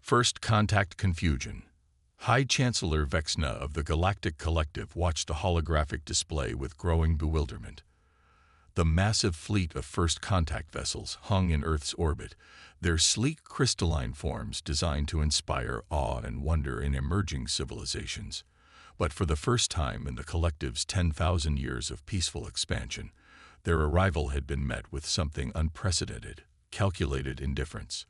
First contact confusion. High Chancellor Vexna of the Galactic Collective watched a holographic display with growing bewilderment. The massive fleet of first contact vessels hung in Earth's orbit, their sleek crystalline forms designed to inspire awe and wonder in emerging civilizations. But for the first time in the Collective's 10,000 years of peaceful expansion, their arrival had been met with something unprecedented, calculated indifference.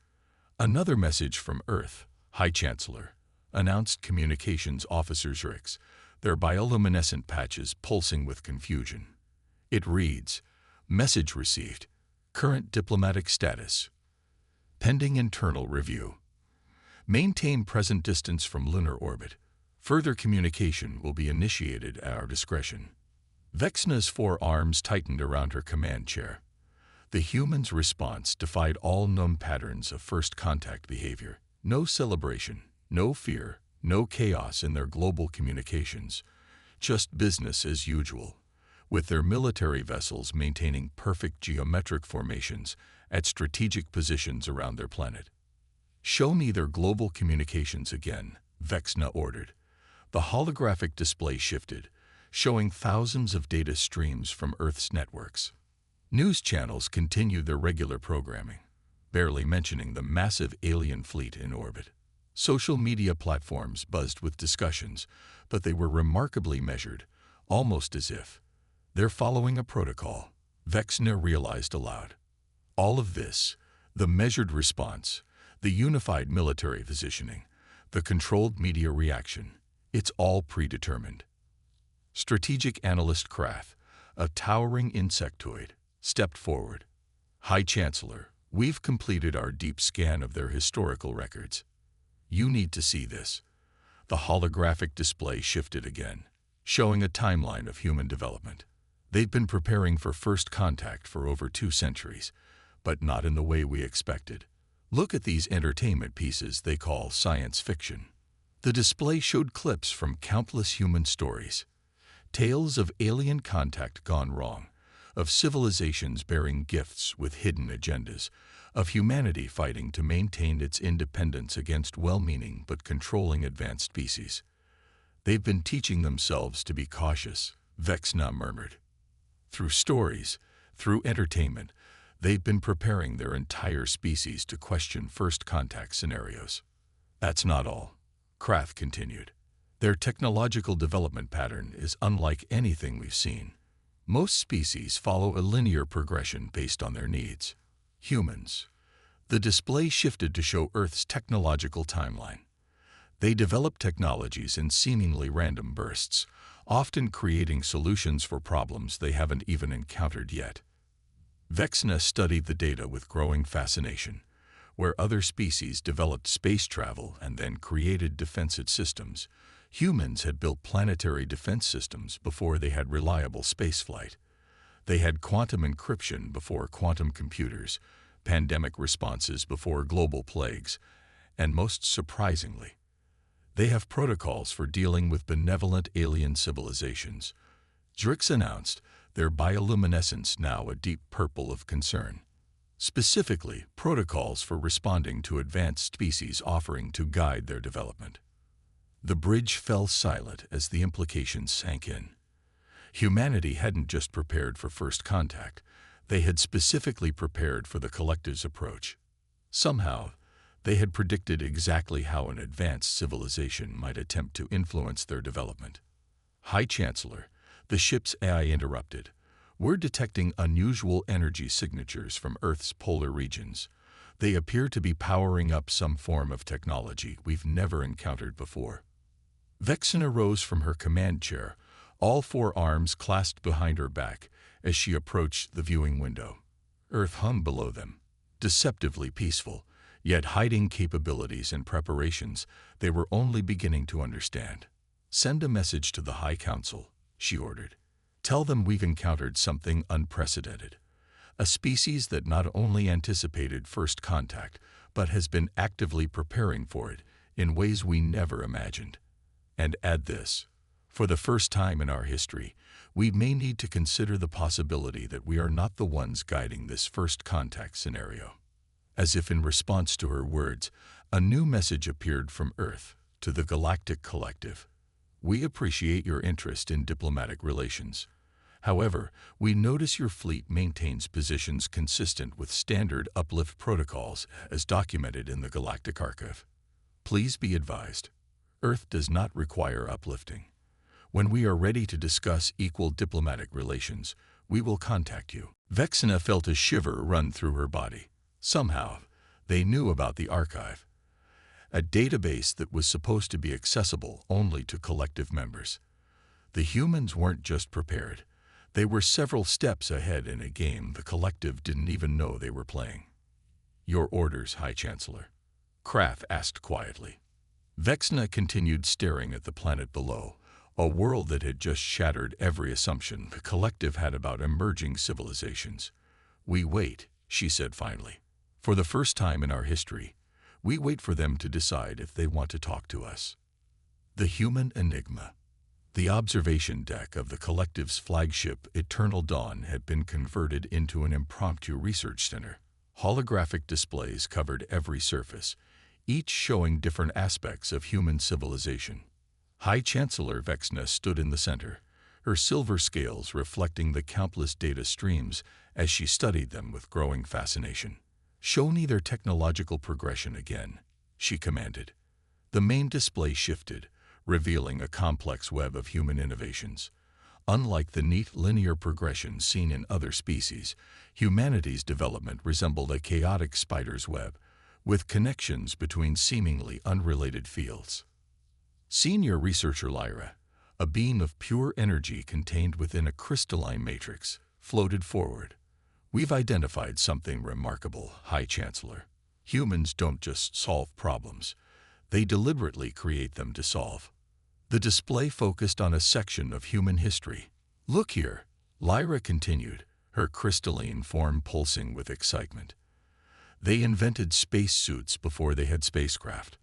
Another message from Earth, High Chancellor, announced Communications Officer Zurix, their bioluminescent patches pulsing with confusion. It reads, "Message received. Current diplomatic status. Pending internal review. Maintain present distance from lunar orbit. Further communication will be initiated at our discretion." Vexna's forearms tightened around her command chair. The human's response defied all known patterns of first contact behavior. No celebration, no fear, no chaos in their global communications. Just business as usual, with their military vessels maintaining perfect geometric formations at strategic positions around their planet. "Show me their global communications again," Vexna ordered. The holographic display shifted, showing thousands of data streams from Earth's networks. News channels continued their regular programming, barely mentioning the massive alien fleet in orbit. Social media platforms buzzed with discussions, but they were remarkably measured, almost as if they're following a protocol, Vexna realized aloud. All of this, the measured response, the unified military positioning, the controlled media reaction, it's all predetermined. Strategic Analyst Krath, a towering insectoid, stepped forward. "High Chancellor, we've completed our deep scan of their historical records. You need to see this." The holographic display shifted again, showing a timeline of human development. They'd been preparing for first contact for over 2 centuries, but not in the way we expected. Look at these entertainment pieces they call science fiction. The display showed clips from countless human stories. Tales of alien contact gone wrong, of civilizations bearing gifts with hidden agendas, of humanity fighting to maintain its independence against well-meaning but controlling advanced species. "They've been teaching themselves to be cautious," Vexna murmured. "Through stories, through entertainment, they've been preparing their entire species to question first contact scenarios." "That's not all," Krath continued. "Their technological development pattern is unlike anything we've seen. Most species follow a linear progression based on their needs. Humans." The display shifted to show Earth's technological timeline. They develop technologies in seemingly random bursts, often creating solutions for problems they haven't even encountered yet. Vexna studied the data with growing fascination. Where other species developed space travel and then created defensive systems, humans had built planetary defense systems before they had reliable spaceflight. They had quantum encryption before quantum computers, pandemic responses before global plagues, and most surprisingly, they have protocols for dealing with benevolent alien civilizations. Zurix announced, their bioluminescence now a deep purple of concern. Specifically, protocols for responding to advanced species offering to guide their development. The bridge fell silent as the implications sank in. Humanity hadn't just prepared for first contact, they had specifically prepared for the Collective's approach. Somehow, they had predicted exactly how an advanced civilization might attempt to influence their development. "High Chancellor," the ship's AI interrupted. "We're detecting unusual energy signatures from Earth's polar regions. They appear to be powering up some form of technology we've never encountered before." Vexna rose from her command chair, all 4 arms clasped behind her back, as she approached the viewing window. Earth hung below them, deceptively peaceful, yet hiding capabilities and preparations they were only beginning to understand. "Send a message to the High Council," she ordered. "Tell them we've encountered something unprecedented. A species that not only anticipated first contact, but has been actively preparing for it in ways we never imagined. And add this. For the first time in our history, we may need to consider the possibility that we are not the ones guiding this first contact scenario." As if in response to her words, a new message appeared from Earth to the Galactic Collective. We appreciate your interest in diplomatic relations. However, we notice your fleet maintains positions consistent with standard uplift protocols as documented in the Galactic Archive. Please be advised, Earth does not require uplifting. When we are ready to discuss equal diplomatic relations, we will contact you. Vexna felt a shiver run through her body. Somehow, they knew about the archive, a database that was supposed to be accessible only to collective members. The humans weren't just prepared. They were several steps ahead in a game the collective didn't even know they were playing. Your orders, High Chancellor, Krath asked quietly. Vexna continued staring at the planet below, a world that had just shattered every assumption the collective had about emerging civilizations. We wait, she said finally. For the first time in our history, we wait for them to decide if they want to talk to us. The human enigma. The observation deck of the collective's flagship Eternal Dawn had been converted into an impromptu research center. Holographic displays covered every surface, each showing different aspects of human civilization. High Chancellor Vexna stood in the center, her silver scales reflecting the countless data streams as she studied them with growing fascination. Show me their technological progression again, she commanded. The main display shifted, revealing a complex web of human innovations. Unlike the neat linear progression seen in other species, humanity's development resembled a chaotic spider's web, with connections between seemingly unrelated fields. Senior researcher Lyra, a beam of pure energy contained within a crystalline matrix, floated forward. We've identified something remarkable, High Chancellor. Humans don't just solve problems. They deliberately create them to solve. The display focused on a section of human history. Look here, Lyra continued, her crystalline form pulsing with excitement. They invented spacesuits before they had spacecraft.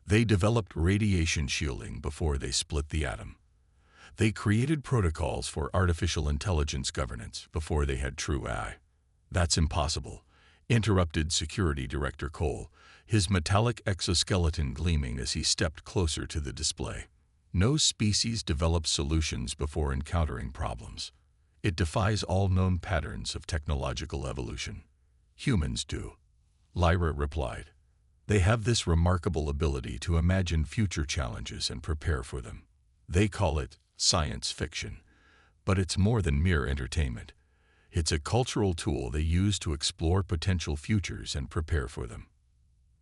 They developed radiation shielding before they split the atom. They created protocols for artificial intelligence governance before they had true AI. That's impossible, interrupted Security Director Cole, his metallic exoskeleton gleaming as he stepped closer to the display. No species develops solutions before encountering problems. It defies all known patterns of technological evolution. Humans do, Lyra replied. They have this remarkable ability to imagine future challenges and prepare for them. They call it science fiction, but it's more than mere entertainment. It's a cultural tool they use to explore potential futures and prepare for them.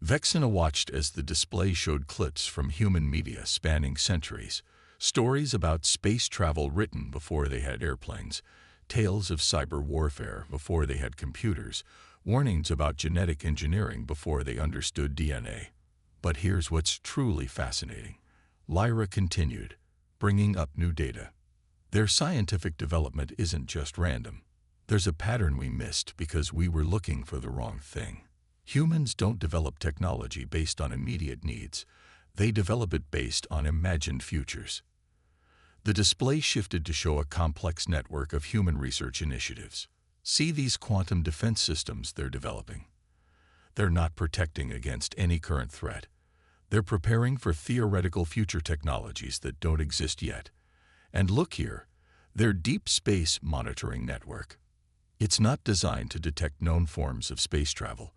Vexna watched as the display showed clips from human media spanning centuries, stories about space travel written before they had airplanes, tales of cyber warfare before they had computers, warnings about genetic engineering before they understood DNA. But here's what's truly fascinating. Lyra continued, bringing up new data. Their scientific development isn't just random. There's a pattern we missed because we were looking for the wrong thing. Humans don't develop technology based on immediate needs. They develop it based on imagined futures. The display shifted to show a complex network of human research initiatives. See these quantum defense systems they're developing. They're not protecting against any current threat. They're preparing for theoretical future technologies that don't exist yet. And look here, their deep space monitoring network. It's not designed to detect known forms of space travel.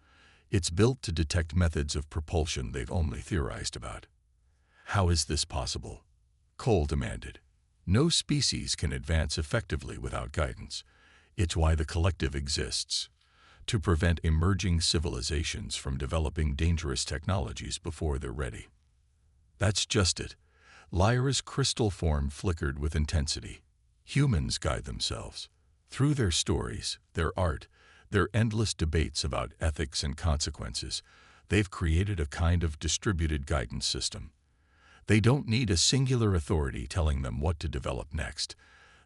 It's built to detect methods of propulsion they've only theorized about. How is this possible? Cole demanded. No species can advance effectively without guidance. It's why the collective exists, to prevent emerging civilizations from developing dangerous technologies before they're ready. That's just it. Lyra's crystal form flickered with intensity. Humans guide themselves. Through their stories, their art, their endless debates about ethics and consequences, they've created a kind of distributed guidance system. They don't need a singular authority telling them what to develop next.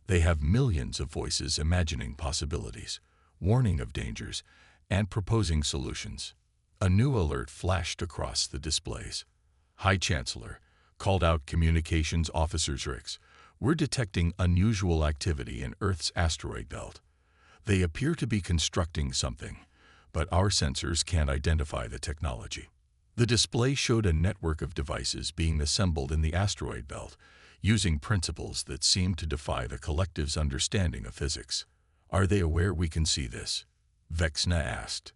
They have millions of voices imagining possibilities, warning of dangers, and proposing solutions. A new alert flashed across the displays. High Chancellor, called out Communications Officer Zrix, we're detecting unusual activity in Earth's asteroid belt. They appear to be constructing something, but our sensors can't identify the technology. The display showed a network of devices being assembled in the asteroid belt, using principles that seemed to defy the collective's understanding of physics. "Are they aware we can see this?" Vexna asked.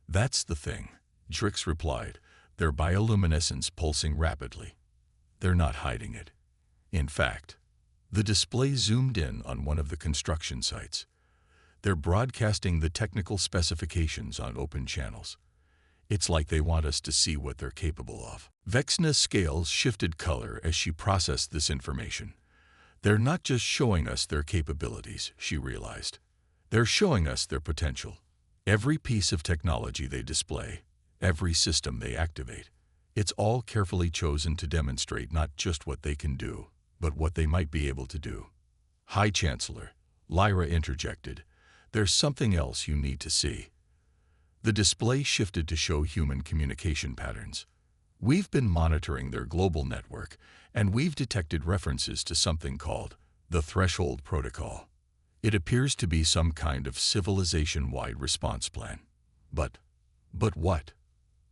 "That's the thing," Drix replied, their bioluminescence pulsing rapidly. "They're not hiding it." In fact, the display zoomed in on one of the construction sites. They're broadcasting the technical specifications on open channels. It's like they want us to see what they're capable of. Vexna's scales shifted color as she processed this information. They're not just showing us their capabilities, she realized. They're showing us their potential. Every piece of technology they display, every system they activate, it's all carefully chosen to demonstrate not just what they can do, but what they might be able to do. "High Chancellor," Lyra interjected, "there's something else you need to see." The display shifted to show human communication patterns. "We've been monitoring their global network, and we've detected references to something called the Threshold Protocol. It appears to be some kind of civilization-wide response plan. But what?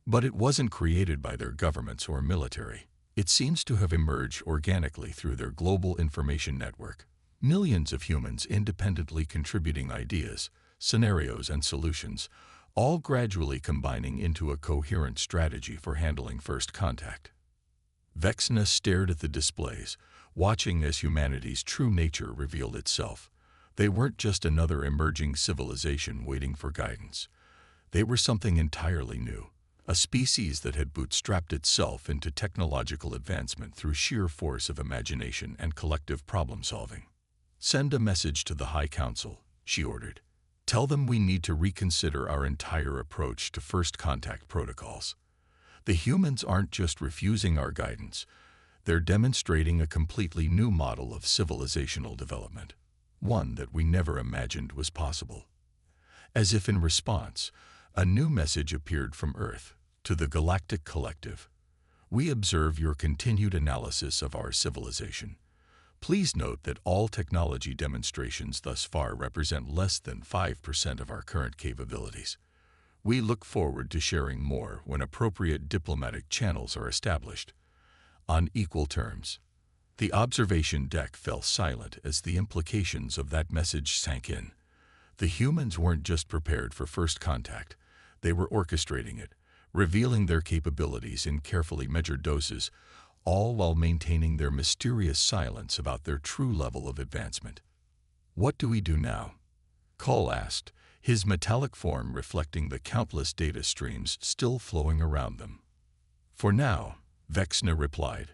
But it wasn't created by their governments or military. It seems to have emerged organically through their global information network. Millions of humans independently contributing ideas, scenarios, and solutions, all gradually combining into a coherent strategy for handling first contact." Vexna stared at the displays, watching as humanity's true nature revealed itself. They weren't just another emerging civilization waiting for guidance. They were something entirely new, a species that had bootstrapped itself into technological advancement through sheer force of imagination and collective problem-solving. "Send a message to the High Council," she ordered. "Tell them we need to reconsider our entire approach to first contact protocols. The humans aren't just refusing our guidance, they're demonstrating a completely new model of civilizational development, one that we never imagined was possible." As if in response, a new message appeared from Earth. "To the Galactic Collective. We observe your continued analysis of our civilization. Please note that all technology demonstrations thus far represent less than 5% of our current capabilities. We look forward to sharing more when appropriate diplomatic channels are established. On equal terms." The observation deck fell silent as the implications of that message sank in. The humans weren't just prepared for first contact, they were orchestrating it, revealing their capabilities in carefully measured doses, all while maintaining their mysterious silence about their true level of advancement. "What do we do now?" Cole asked, his metallic form reflecting the countless data streams still flowing around them. "For now," Vexna replied,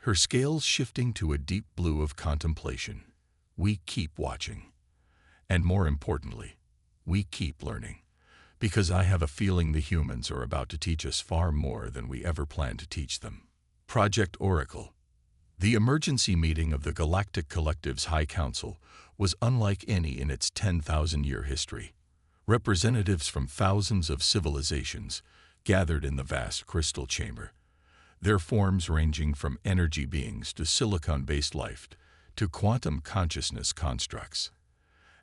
her scales shifting to a deep blue of contemplation, "we keep watching. And more importantly, we keep learning. Because I have a feeling the humans are about to teach us far more than we ever planned to teach them." Project Oracle. The emergency meeting of the Galactic Collective's High Council was unlike any in its 10,000-year history. Representatives from thousands of civilizations gathered in the vast crystal chamber, their forms ranging from energy beings to silicon-based life to quantum consciousness constructs.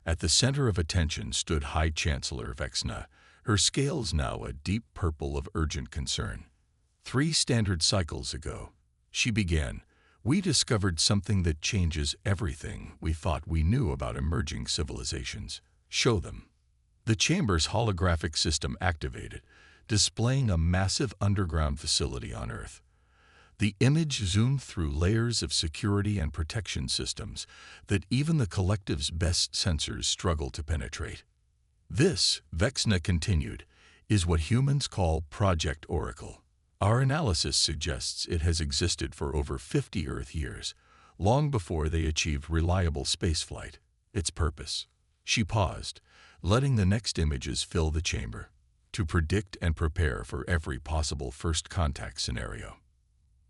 At the center of attention stood High Chancellor Vexna, her scales now a deep purple of urgent concern. 3 standard cycles ago," she began, "we discovered something that changes everything we thought we knew about emerging civilizations. Show them." The chamber's holographic system activated, displaying a massive underground facility on Earth. The image zoomed through layers of security and protection systems that even the collective's best sensors struggle to penetrate. "This," Vexna continued, "is what humans call Project Oracle. Our analysis suggests it has existed for over 50 Earth years, long before they achieved reliable spaceflight. Its purpose." She paused, letting the next images fill the chamber, "to predict and prepare for every possible first contact scenario."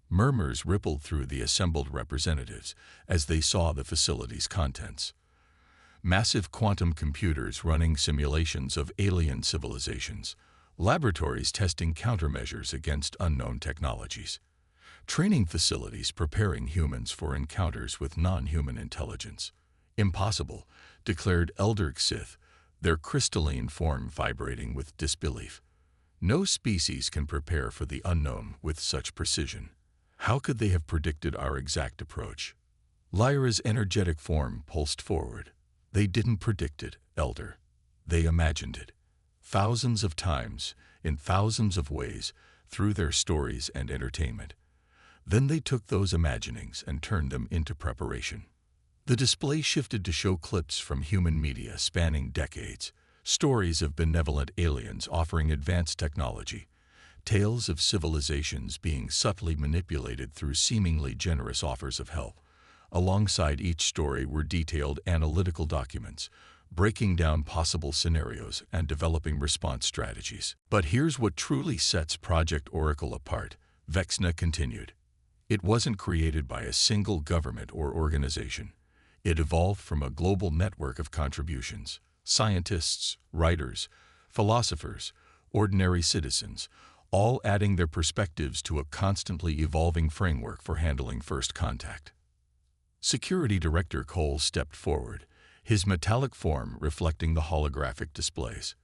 Murmurs rippled through the assembled representatives as they saw the facility's contents. Massive quantum computers running simulations of alien civilizations, laboratories testing countermeasures against unknown technologies, training facilities preparing humans for encounters with non-human intelligence. "Impossible," declared Elder Xith, their crystalline form vibrating with disbelief. No species can prepare for the unknown with such precision. How could they have predicted our exact approach? Lyra's energetic form pulsed forward. They didn't predict it, Elder. They imagined it. Thousands of times, in thousands of ways, through their stories and entertainment. Then they took those imaginings and turned them into preparation. The display shifted to show clips from human media spanning decades, stories of benevolent aliens offering advanced technology, tales of civilizations being subtly manipulated through seemingly generous offers of help. Alongside each story were detailed analytical documents, breaking down possible scenarios and developing response strategies. But here's what truly sets Project Oracle apart, Vexna continued. It wasn't created by a single government or organization. It evolved from a global network of contributions. Scientists, writers, philosophers, ordinary citizens, all adding their perspectives to a constantly evolving framework for handling first contact. Security Director Cole stepped forward, his metallic form reflecting the holographic displays.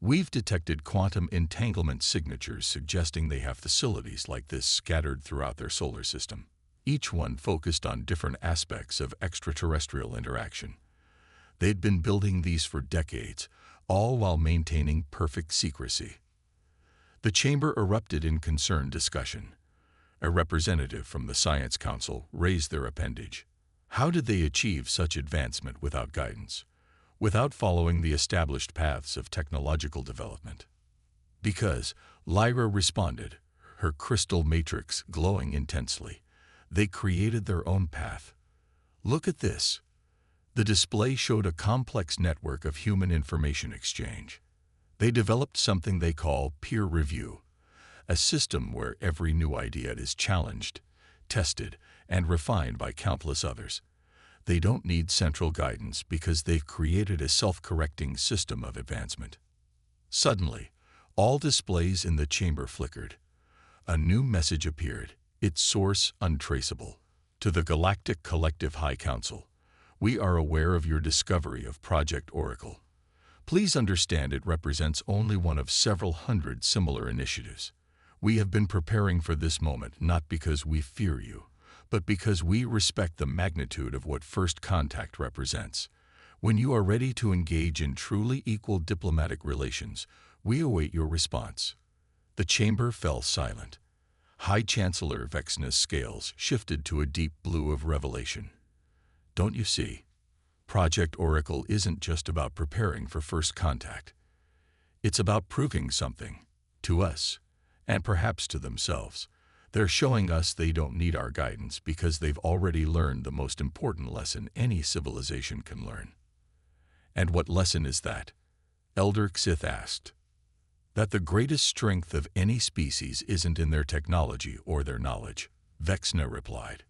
We've detected quantum entanglement signatures suggesting they have facilities like this scattered throughout their solar system, each one focused on different aspects of extraterrestrial interaction. They'd been building these for decades, all while maintaining perfect secrecy. The chamber erupted in concerned discussion. A representative from the Science Council raised their appendage. How did they achieve such advancement without guidance, without following the established paths of technological development? Because, Lyra responded, her crystal matrix glowing intensely. They created their own path. Look at this. The display showed a complex network of human information exchange. They developed something they call peer review, a system where every new idea is challenged, tested, and refined by countless others. They don't need central guidance because they've created a self-correcting system of advancement. Suddenly, all displays in the chamber flickered. A new message appeared, its source untraceable. To the Galactic Collective High Council, we are aware of your discovery of Project Oracle. Please understand it represents only one of several hundred similar initiatives. We have been preparing for this moment not because we fear you, but because we respect the magnitude of what first contact represents. When you are ready to engage in truly equal diplomatic relations, we await your response. The chamber fell silent. High Chancellor Vexna's scales shifted to a deep blue of revelation. Don't you see? Project Oracle isn't just about preparing for first contact. It's about proving something, to us, and perhaps to themselves. They're showing us they don't need our guidance because they've already learned the most important lesson any civilization can learn. And what lesson is that? Elder Xith asked. That the greatest strength of any species isn't in their technology or their knowledge, Vexna replied.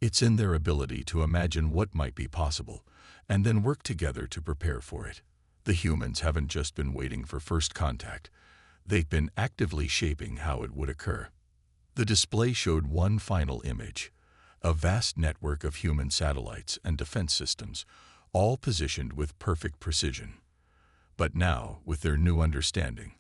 It's in their ability to imagine what might be possible, and then work together to prepare for it. The humans haven't just been waiting for first contact. They've been actively shaping how it would occur. The display showed one final image, a vast network of human satellites and defense systems, all positioned with perfect precision. But now, with their new understanding,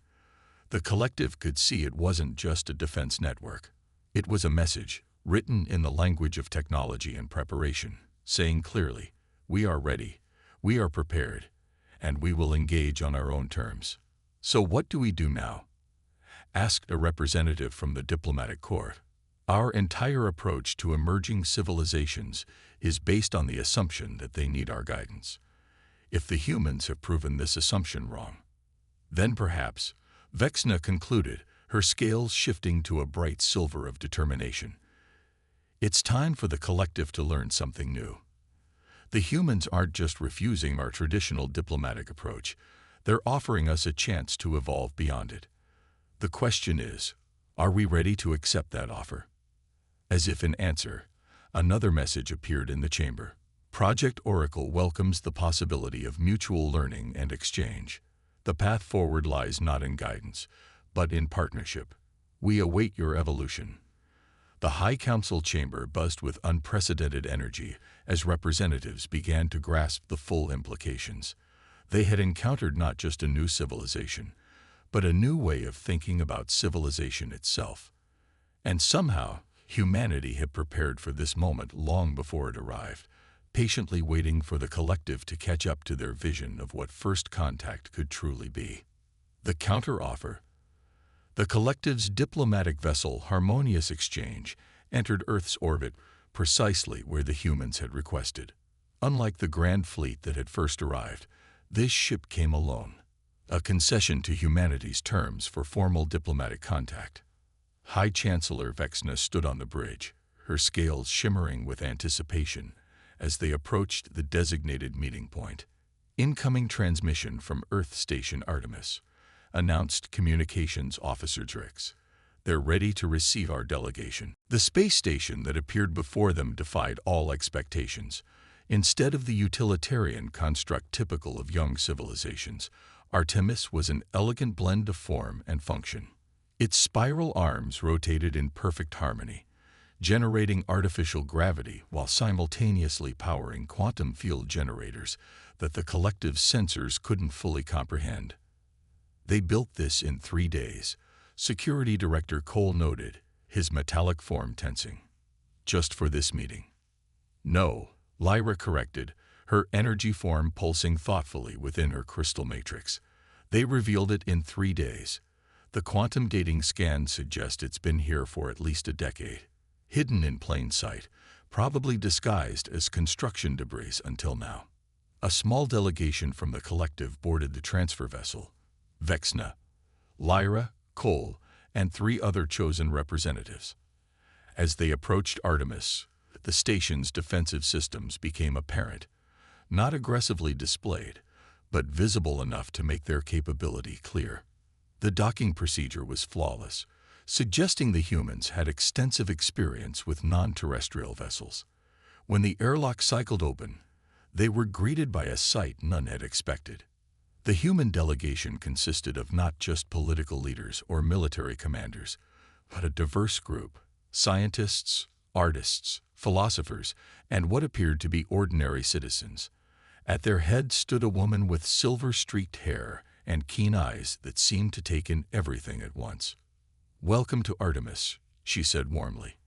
the collective could see it wasn't just a defense network. It was a message, written in the language of technology and preparation, saying clearly, we are ready, we are prepared, and we will engage on our own terms. So what do we do now? Asked a representative from the diplomatic corps. Our entire approach to emerging civilizations is based on the assumption that they need our guidance. If the humans have proven this assumption wrong, then perhaps, Vexna concluded, her scales shifting to a bright silver of determination. It's time for the collective to learn something new. The humans aren't just refusing our traditional diplomatic approach, they're offering us a chance to evolve beyond it. The question is, are we ready to accept that offer? As if in answer, another message appeared in the chamber. Project Oracle welcomes the possibility of mutual learning and exchange. The path forward lies not in guidance, but in partnership. We await your evolution. The High Council chamber buzzed with unprecedented energy as representatives began to grasp the full implications. They had encountered not just a new civilization, but a new way of thinking about civilization itself. And somehow, humanity had prepared for this moment long before it arrived, patiently waiting for the collective to catch up to their vision of what first contact could truly be. The counter-offer. The collective's diplomatic vessel Harmonious Exchange entered Earth's orbit precisely where the humans had requested. Unlike the grand fleet that had first arrived, this ship came alone, a concession to humanity's terms for formal diplomatic contact. High Chancellor Vexna stood on the bridge, her scales shimmering with anticipation as they approached the designated meeting point. Incoming transmission from Earth Station Artemis, announced Communications Officer Drix. They're ready to receive our delegation. The space station that appeared before them defied all expectations. Instead of the utilitarian construct typical of young civilizations, Artemis was an elegant blend of form and function. Its spiral arms rotated in perfect harmony, generating artificial gravity while simultaneously powering quantum field generators that the collective's sensors couldn't fully comprehend. They built this in 3 days, Security Director Cole noted, his metallic form tensing. Just for this meeting. No, Lyra corrected, her energy form pulsing thoughtfully within her crystal matrix. They revealed it in 3 days. The quantum dating scans suggest it's been here for at least a decade, hidden in plain sight, probably disguised as construction debris until now. A small delegation from the collective boarded the transfer vessel. Vexna, Lyra, Cole, and 3 other chosen representatives. As they approached Artemis, the station's defensive systems became apparent, not aggressively displayed, but visible enough to make their capability clear. The docking procedure was flawless, suggesting the humans had extensive experience with non-terrestrial vessels. When the airlock cycled open, they were greeted by a sight none had expected. The human delegation consisted of not just political leaders or military commanders, but a diverse group: scientists, artists, philosophers, and what appeared to be ordinary citizens. At their head stood a woman with silver-streaked hair and keen eyes that seemed to take in everything at once. "Welcome to Artemis," she said warmly.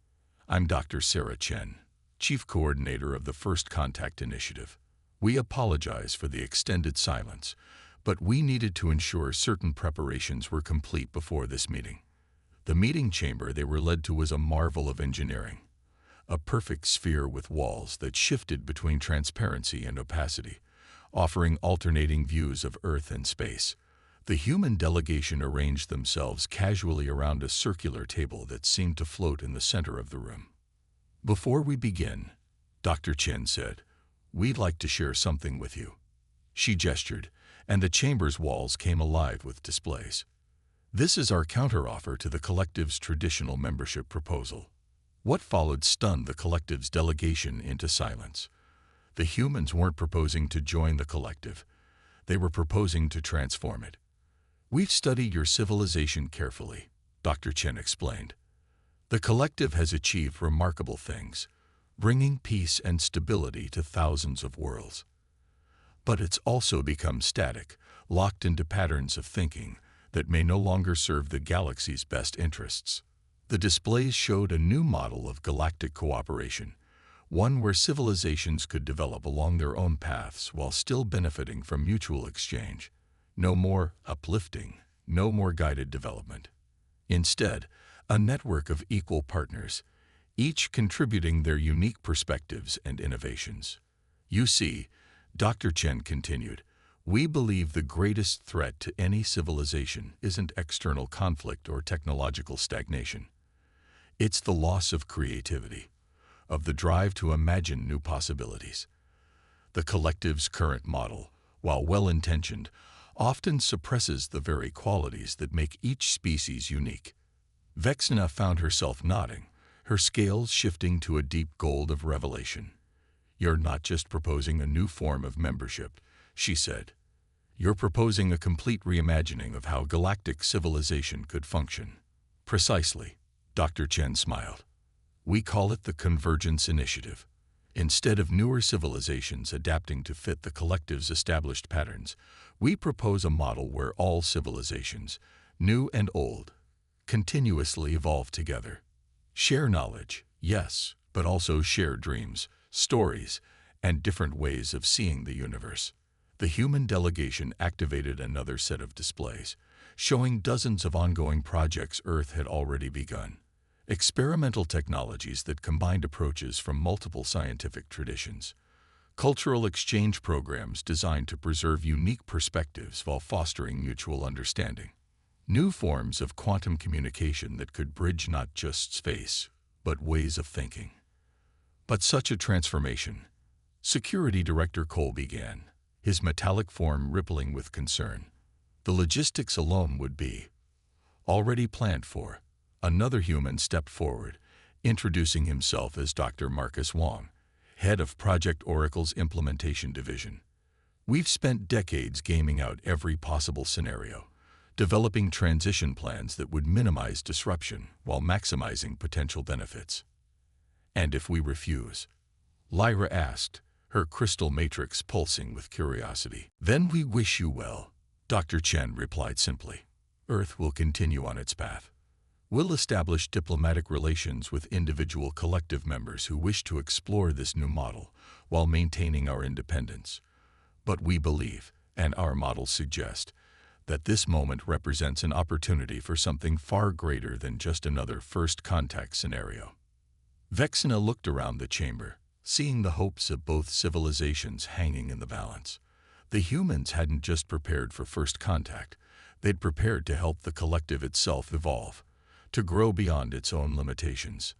"I'm Dr. Sarah Chen, Chief Coordinator of the First Contact Initiative. We apologize for the extended silence, but we needed to ensure certain preparations were complete before this meeting." The meeting chamber they were led to was a marvel of engineering, a perfect sphere with walls that shifted between transparency and opacity, offering alternating views of Earth and space. The human delegation arranged themselves casually around a circular table that seemed to float in the center of the room. "Before we begin," Dr. Chen said, "we'd like to share something with you." She gestured, and the chamber's walls came alive with displays. "This is our counteroffer to the collective's traditional membership proposal." What followed stunned the collective's delegation into silence. The humans weren't proposing to join the collective. They were proposing to transform it. "We've studied your civilization carefully," Dr. Chen explained. "The collective has achieved remarkable things, bringing peace and stability to thousands of worlds. But it's also become static, locked into patterns of thinking that may no longer serve the galaxy's best interests." The displays showed a new model of galactic cooperation, one where civilizations could develop along their own paths while still benefiting from mutual exchange. No more uplifting, no more guided development. Instead, a network of equal partners, each contributing their unique perspectives and innovations. "You see," Dr. Chen continued, "we believe the greatest threat to any civilization isn't external conflict or technological stagnation. It's the loss of creativity, of the drive to imagine new possibilities. The collective's current model, while well-intentioned, often suppresses the very qualities that make each species unique." Vexna found herself nodding, her scales shifting to a deep gold of revelation. "You're not just proposing a new form of membership," she said. "You're proposing a complete reimagining of how galactic civilization could function." "Precisely," Dr. Chen smiled. "We call it the Convergence Initiative. Instead of newer civilizations adapting to fit the collective's established patterns, we propose a model where all civilizations, new and old, continuously evolve together. Share knowledge, yes, but also share dreams, stories, and different ways of seeing the universe. The human delegation activated another set of displays, showing dozens of ongoing projects Earth had already begun. Experimental technologies that combined approaches from multiple scientific traditions. Cultural exchange programs designed to preserve unique perspectives while fostering mutual understanding. New forms of quantum communication that could bridge not just space, but ways of thinking. But such a transformation, Security Director Cole began, his metallic form rippling with concern. The logistics alone would be already planned for. Another human stepped forward, introducing himself as Dr. Marcus Wong, head of Project Oracle's implementation division. We've spent decades gaming out every possible scenario, developing transition plans that would minimize disruption while maximizing potential benefits. And if we refuse? Lyra asked, her crystal matrix pulsing with curiosity. Then we wish you well, Dr. Chen replied simply. Earth will continue on its path. We'll establish diplomatic relations with individual collective members who wish to explore this new model while maintaining our independence. But we believe, and our models suggest, that this moment represents an opportunity for something far greater than just another first contact scenario. Vexna looked around the chamber, seeing the hopes of both civilizations hanging in the balance. The humans hadn't just prepared for first contact, they'd prepared to help the collective itself evolve, to grow beyond its own limitations.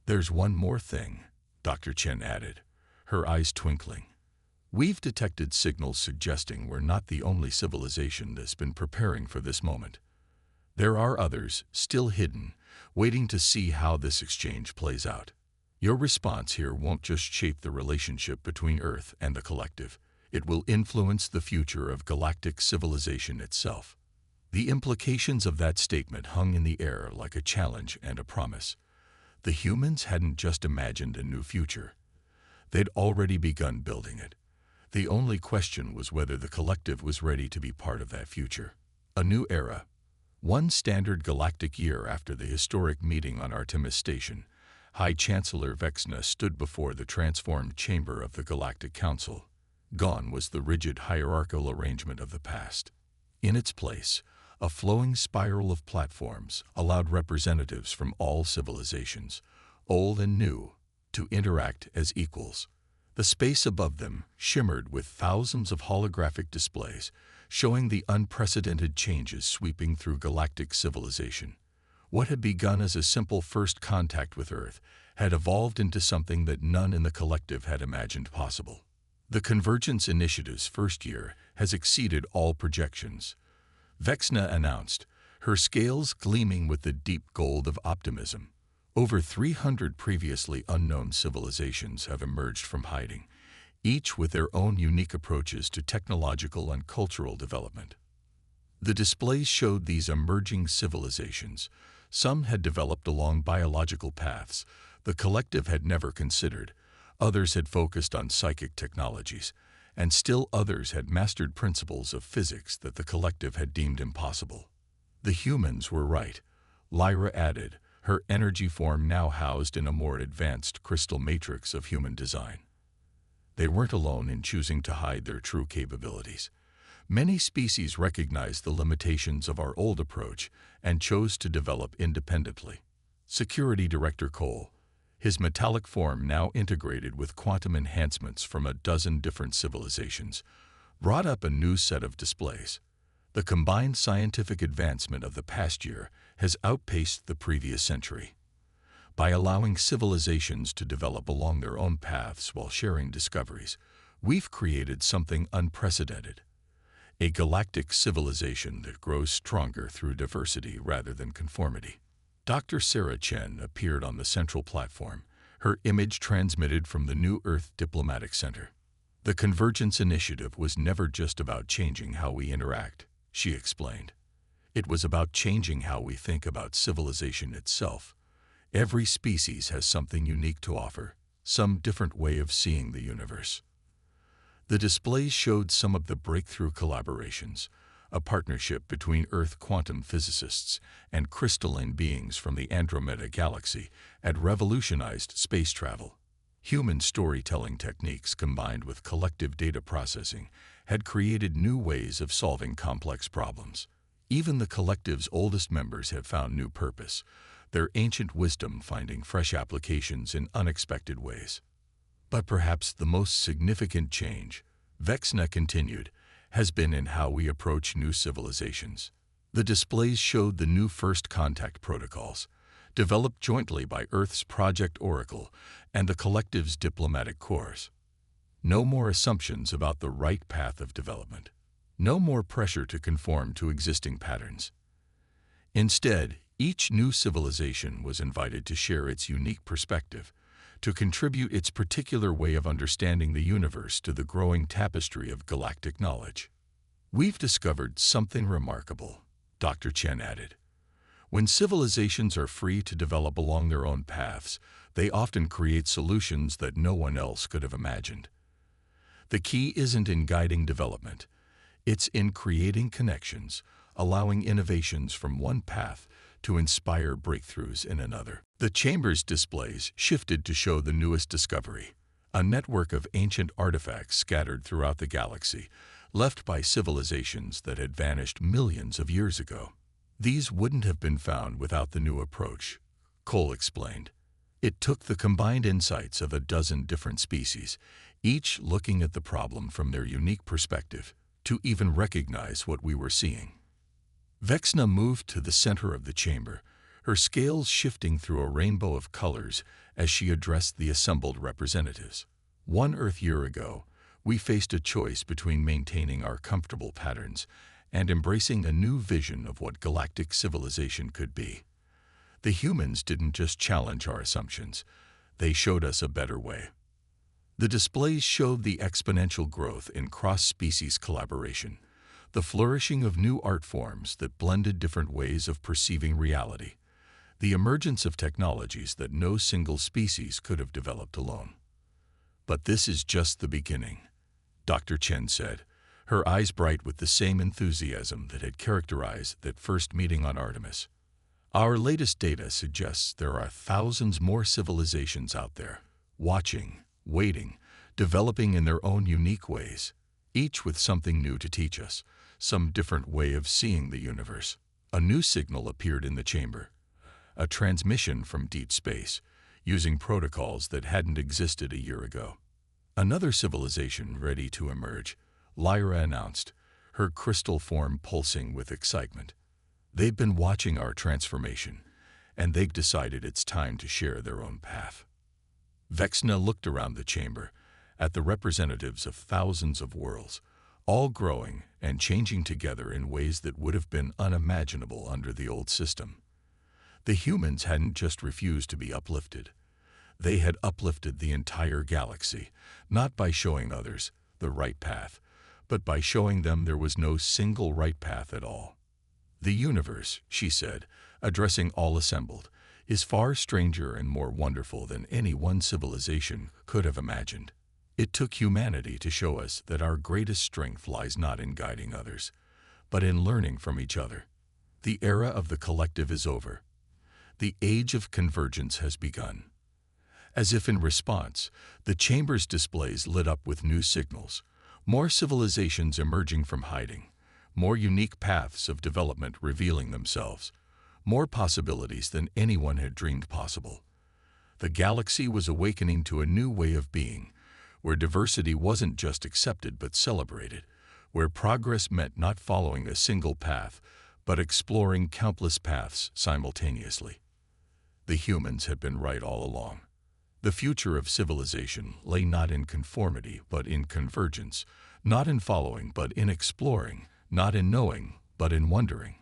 There's one more thing, Dr. Chen added, her eyes twinkling. We've detected signals suggesting we're not the only civilization that's been preparing for this moment. There are others, still hidden, waiting to see how this exchange plays out. Your response here won't just shape the relationship between Earth and the collective. It will influence the future of galactic civilization itself. The implications of that statement hung in the air like a challenge and a promise. The humans hadn't just imagined a new future. They'd already begun building it. The only question was whether the collective was ready to be part of that future. A new era. One standard galactic year after the historic meeting on Artemis Station, High Chancellor Vexna stood before the transformed chamber of the Galactic Council. Gone was the rigid hierarchical arrangement of the past. In its place, a flowing spiral of platforms allowed representatives from all civilizations, old and new, to interact as equals. The space above them shimmered with thousands of holographic displays, showing the unprecedented changes sweeping through galactic civilization. What had begun as a simple first contact with Earth had evolved into something that none in the collective had imagined possible. The Convergence Initiative's first year has exceeded all projections, Vexna announced, her scales gleaming with the deep gold of optimism. Over 300 previously unknown civilizations have emerged from hiding, each with their own unique approaches to technological and cultural development. The displays showed these emerging civilizations. Some had developed along biological paths the collective had never considered, others had focused on psychic technologies, and still others had mastered principles of physics that the collective had deemed impossible. The humans were right, Lyra added, her energy form now housed in a more advanced crystal matrix of human design. They weren't alone in choosing to hide their true capabilities. Many species recognized the limitations of our old approach and chose to develop independently. Security Director Cole, his metallic form now integrated with quantum enhancements from a dozen different civilizations, brought up a new set of displays. The combined scientific advancement of the past year has outpaced the previous century. By allowing civilizations to develop along their own paths while sharing discoveries, we've created something unprecedented. A galactic civilization that grows stronger through diversity rather than conformity. Dr. Sarah Chen appeared on the central platform, her image transmitted from the New Earth Diplomatic Center. The Convergence Initiative was never just about changing how we interact, she explained. It was about changing how we think about civilization itself. Every species has something unique to offer, some different way of seeing the universe. The displays showed some of the breakthrough collaborations, a partnership between Earth quantum physicists and crystalline beings from the Andromeda Galaxy had revolutionized space travel. Human storytelling techniques combined with collective data processing had created new ways of solving complex problems. Even the collective's oldest members have found new purpose, their ancient wisdom finding fresh applications in unexpected ways. But perhaps the most significant change, Vexna continued, has been in how we approach new civilizations. The displays showed the new first contact protocols, developed jointly by Earth's Project Oracle and the collective's diplomatic corps. No more assumptions about the right path of development. No more pressure to conform to existing patterns. Instead, each new civilization was invited to share its unique perspective, to contribute its particular way of understanding the universe to the growing tapestry of galactic knowledge. "We've discovered something remarkable," Dr. Chen added. "When civilizations are free to develop along their own paths, they often create solutions that no one else could have imagined. The key isn't in guiding development. It's in creating connections, allowing innovations from one path to inspire breakthroughs in another." The chamber's displays shifted to show the newest discovery, a network of ancient artifacts scattered throughout the galaxy, left by civilizations that had vanished millions of years ago. "These wouldn't have been found without the new approach," Cole explained. "It took the combined insights of a dozen different species, each looking at the problem from their unique perspective, to even recognize what we were seeing." Vexna moved to the center of the chamber, her scales shifting through a rainbow of colors as she addressed the assembled representatives. "One Earth year ago, we faced a choice between maintaining our comfortable patterns and embracing a new vision of what galactic civilization could be. The humans didn't just challenge our assumptions, they showed us a better way." The displays showed the exponential growth in cross-species collaboration, the flourishing of new art forms that blended different ways of perceiving reality, the emergence of technologies that no single species could have developed alone. "But this is just the beginning," Dr. Chen said, her eyes bright with the same enthusiasm that had characterized that first meeting on Artemis. "Our latest data suggests there are thousands more civilizations out there, watching, waiting, developing in their own unique ways, each with something new to teach us, some different way of seeing the universe." A new signal appeared in the chamber, a transmission from deep space, using protocols that hadn't existed a year ago. "Another civilization ready to emerge," Lyra announced, her crystal form pulsing with excitement. "They've been watching our transformation, and they've decided it's time to share their own path." Vexna looked around the chamber, at the representatives of thousands of worlds, all growing and changing together in ways that would have been unimaginable under the old system. The humans hadn't just refused to be uplifted. They had uplifted the entire galaxy, not by showing others the right path, but by showing them there was no single right path at all. "The universe," she said, addressing all assembled, "is far stranger and more wonderful than any one civilization could have imagined. It took humanity to show us that our greatest strength lies not in guiding others, but in learning from each other. The era of the collective is over. The age of convergence has begun." As if in response, the chamber's displays lit up with new signals, more civilizations emerging from hiding, more unique paths of development revealing themselves, more possibilities than anyone had dreamed possible. The galaxy was awakening to a new way of being, where diversity wasn't just accepted but celebrated, where progress meant not following a single path, but exploring countless paths simultaneously. The humans had been right all along. The future of civilization lay not in conformity but in convergence, not in following but in exploring, not in knowing but in wondering.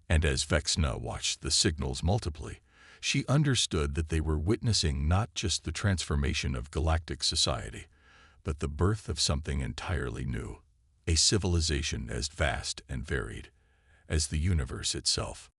And as Vexna watched the signals multiply, she understood that they were witnessing not just the transformation of galactic society, but the birth of something entirely new, a civilization as vast and varied as the universe itself.